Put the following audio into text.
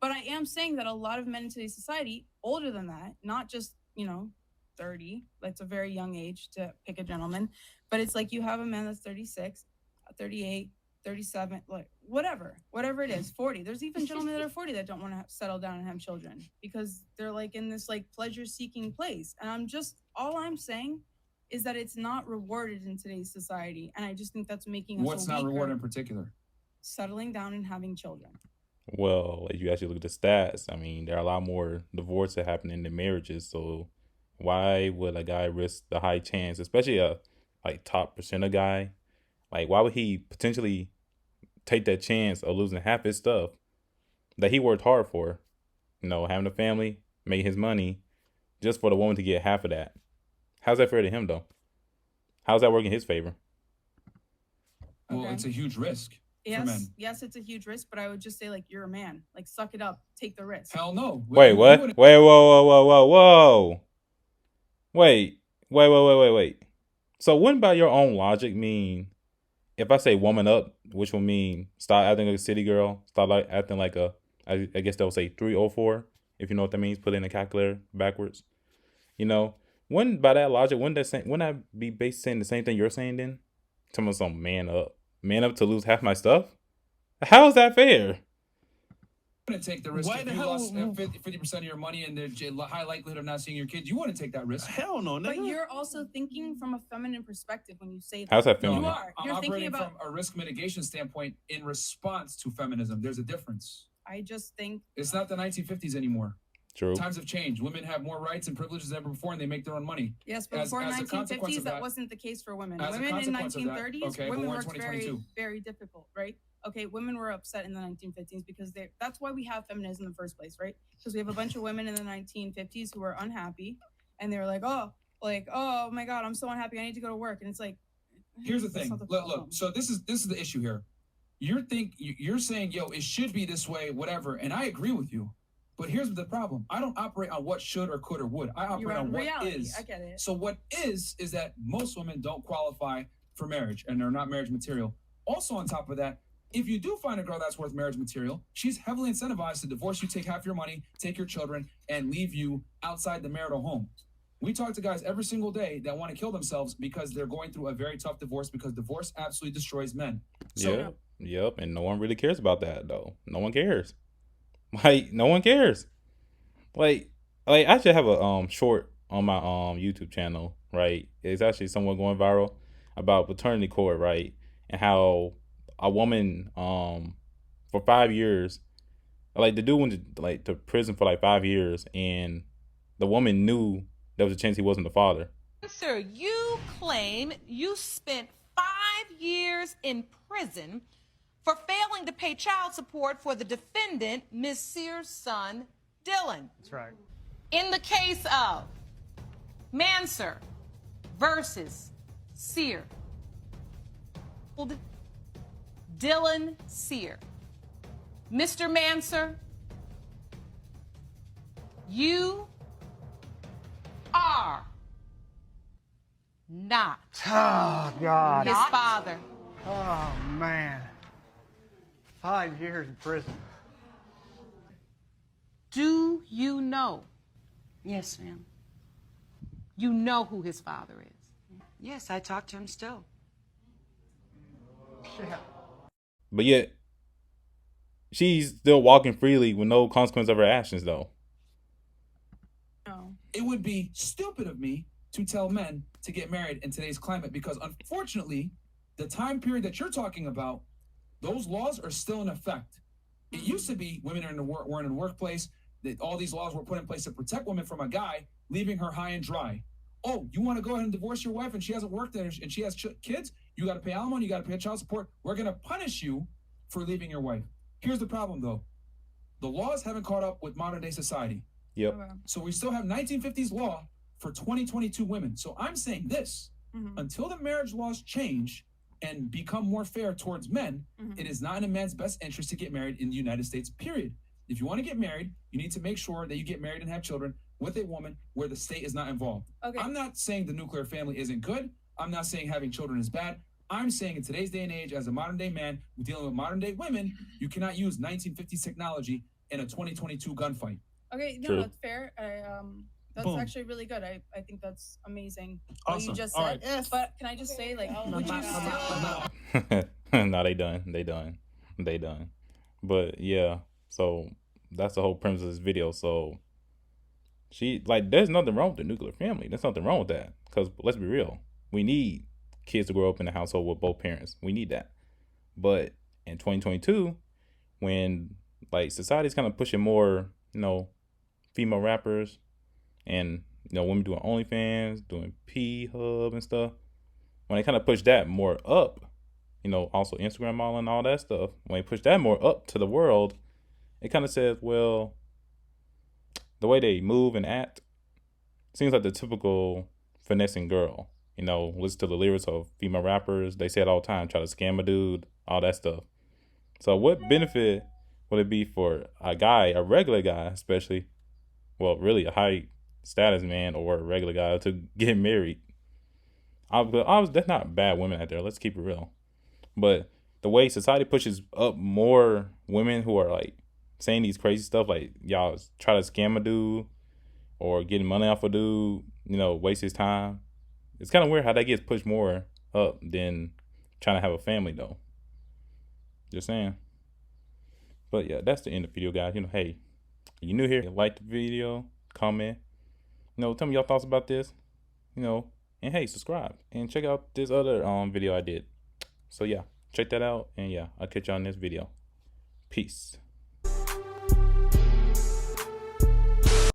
But I am saying that a lot of men in today's society, older than that, not just, 30, that's a very young age to pick a gentleman, but it's like you have a man that's 36, 38, 37, like whatever it is, 40. There's even gentlemen that are 40 that don't want to settle down and have children because they're like in this like pleasure seeking place. And all I'm saying is that it's not rewarded in today's society. And I just think that's making us What's not rewarded in particular? Settling down and having children. Well, if you actually look at the stats, I mean, there are a lot more divorces happening than marriages. So why would a guy risk the high chance, especially a like top percenter guy? Like, why would he potentially take that chance of losing half his stuff that he worked hard for? Having a family, make his money, just for the woman to get half of that. How's that fair to him, though? How's that work in his favor? Well, it's a huge risk. Yes, it's a huge risk, but I would just say, like, you're a man. Like, suck it up. Take the risk. Hell no. Wait, what? Wait, whoa. Wait. So wouldn't by your own logic mean, if I say woman up, which will mean stop acting like a city girl, stop acting like I guess they'll say 304, if you know what that means, put it in a calculator backwards. Wouldn't by that logic, wouldn't I be basically saying the same thing you're saying then? Talking about some man up to lose half my stuff? How is that fair? Wouldn't take the risk if you lost 50% of your money and there's a high likelihood of not seeing your kids. You wouldn't take that risk. Hell no, nigga. But you're also thinking from a feminine perspective when you say that. How's that feminine? You are. I'm operating from a risk mitigation standpoint in response to feminism. There's a difference. I just think it's not the 1950s anymore. True. Times have changed. Women have more rights and privileges than ever before, and they make their own money. Yes, but before 1950s, that wasn't the case for women. Women in 1930s, women worked very, very difficult, right? Okay, women were upset in the 1950s because that's why we have feminism in the first place, right? Because we have a bunch of women in the 1950s who were unhappy, and they were like, oh my God, I'm so unhappy. I need to go to work. And it's like, here's the thing. Look. So this is the issue here. You're saying, yo, it should be this way, whatever, and I agree with you. But here's the problem. I don't operate on what should or could or would. I operate on what reality. is. I get it. So what is that most women don't qualify for marriage and they're not marriage material. Also on top of that, if you do find a girl that's worth marriage material, she's heavily incentivized to divorce you, take half your money, take your children, and leave you outside the marital home. We talk to guys every single day that want to kill themselves because they're going through a very tough divorce because divorce absolutely destroys men. So, Yep. And no one really cares about that, though. No one cares. Like, no one cares. Like I should have a short on my YouTube channel, right? It's actually somewhat going viral about paternity court, right? And how a woman for 5 years, like the dude went to prison for 5 years, and the woman knew there was a chance he wasn't the father. Sir, you claim you spent 5 years in prison for failing to pay child support for the defendant, Ms. Sears' son, Dylan. That's right. In the case of Manser versus Sear, Dylan Sear. Mr. Manser, you are not his father. Oh, man. 5 years in prison. Do you know? Yes, ma'am. You know who his father is? Yes, I talk to him still. Yeah. But yet, she's still walking freely with no consequence of her actions, though. No. It would be stupid of me to tell men to get married in today's climate because, unfortunately, the time period that you're talking about, those laws are still in effect. It used to be women were in the workplace, that all these laws were put in place to protect women from a guy leaving her high and dry. Oh, you want to go ahead and divorce your wife and she hasn't worked and she has kids? You got to pay alimony, you got to pay child support. We're going to punish you for leaving your wife. Here's the problem, though. The laws haven't caught up with modern day society. Yep. Okay. So we still have 1950s law for 2022 women. So I'm saying this, until the marriage laws change and become more fair towards men, it is not in a man's best interest to get married in the United States, period. If you want to get married, you need to make sure that you get married and have children with a woman where the state is not involved. Okay. I'm not saying the nuclear family isn't good. I'm not saying having children is bad. I'm saying in today's day and age, as a modern day man dealing with modern day women, you cannot use 1950s technology in a 2022 gunfight. Okay, no, True. that's fair. That's Boom. actually really good. I think that's amazing. What Awesome. you just All said. right. But can I just say, like, would you still? No, they done. But yeah, so that's the whole premise of this video. So she like, there's nothing wrong with the nuclear family. There's nothing wrong with that. Because let's be real, we need kids to grow up in a household with both parents. We need that. But in 2022, when like society's kind of pushing more, female rappers and women doing OnlyFans, doing P-Hub and stuff, when they kind of push that more up, also Instagram modeling and all that stuff, when they push that more up to the world, it kind of says, well, the way they move and act seems like the typical finessing girl. Listen to the lyrics of female rappers. They say it all the time, try to scam a dude, all that stuff. So what benefit would it be for a guy, a regular guy especially, well, really a high status man or a regular guy, to get married? There's not bad women out there. Let's keep it real. But the way society pushes up more women who are like saying these crazy stuff, like y'all try to scam a dude or getting money off a dude, waste his time. It's kind of weird how that gets pushed more up than trying to have a family, though. Just saying. But yeah, that's the end of the video, guys. Hey, you new here, like the video, comment, tell me your thoughts about this, and hey, subscribe and check out this other video I did. So yeah, check that out, and yeah, I'll catch y'all in this video. Peace.